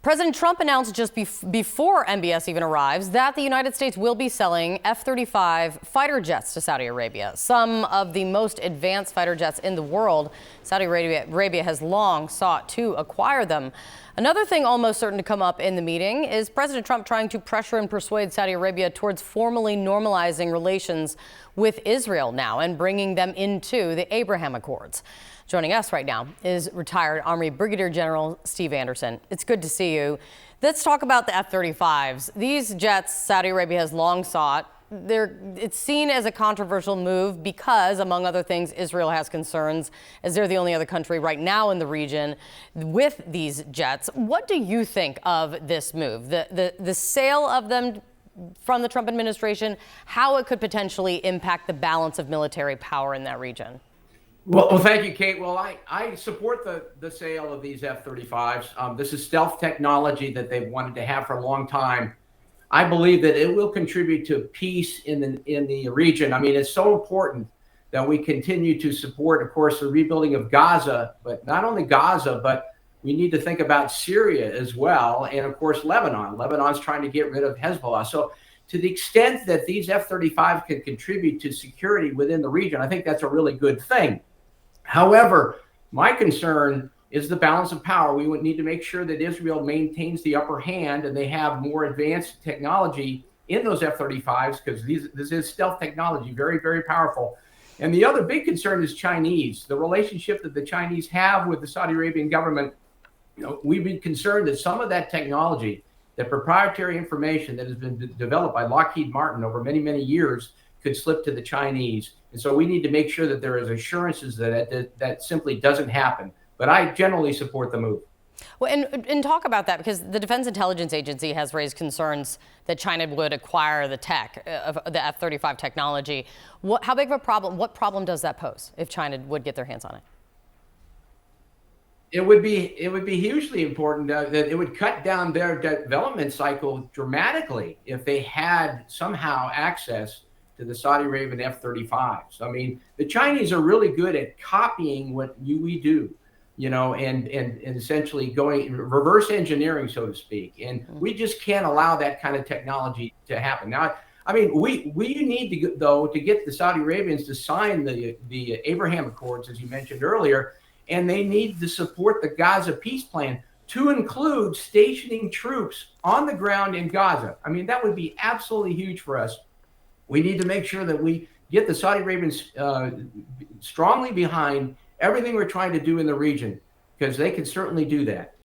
President Trump announced just before MBS even arrives that the United States will be selling F-35 fighter jets to Saudi Arabia, some of the most advanced fighter jets in the world. Saudi Arabia has long sought to acquire them. Another thing almost certain to come up in the meeting is President Trump trying to pressure and persuade Saudi Arabia towards formally normalizing relations with Israel now and bringing them into the Abraham Accords. Joining us right now is retired Army Brigadier General Steve Anderson. It's good to see you. Let's talk about the F-35s. These jets Saudi Arabia has long sought. It's seen as a controversial move because, among other things, Israel has concerns, as they're the only other country right now in the region with these jets. What do you think of this move, the sale of them from the Trump administration, how it could potentially impact the balance of military power in that region? Well, thank you, Kate. Well, I support the sale of these F-35s. This is stealth technology that they've wanted to have for a long time. I believe that it will contribute to peace in the region. I mean, it's so important that we continue to support, of course, the rebuilding of Gaza, but not only Gaza, but we need to think about Syria as well. And of course, Lebanon. Lebanon's trying to get rid of Hezbollah. So to the extent that these F-35 can contribute to security within the region, I think that's a really good thing. However, my concern is the balance of power. We would need to make sure that Israel maintains the upper hand and they have more advanced technology in those F-35s, because this is stealth technology, very, very powerful. And the other big concern is Chinese. The relationship that the Chinese have with the Saudi Arabian government, we've been concerned that some of that technology, that proprietary information that has been developed by Lockheed Martin over many, many years, could slip to the Chinese. And so we need to make sure that there is assurances that simply doesn't happen. But I generally support the move. Well, and talk about that, because the Defense Intelligence Agency has raised concerns that China would acquire the tech of the F-35 technology. How big of a problem, what problem does that pose if China would get their hands on it? It would be hugely important that it would cut down their development cycle dramatically if they had somehow access to the Saudi Arabian F-35s. I mean, the Chinese are really good at copying what we do, and essentially going reverse engineering, so to speak. And we just can't allow that kind of technology to happen. Now, I mean, we need to get the Saudi Arabians to sign the Abraham Accords, as you mentioned earlier, and they need to support the Gaza peace plan to include stationing troops on the ground in Gaza. I mean, that would be absolutely huge for us. We need to make sure that we get the Saudi Arabians strongly behind everything we're trying to do in the region, because they can certainly do that.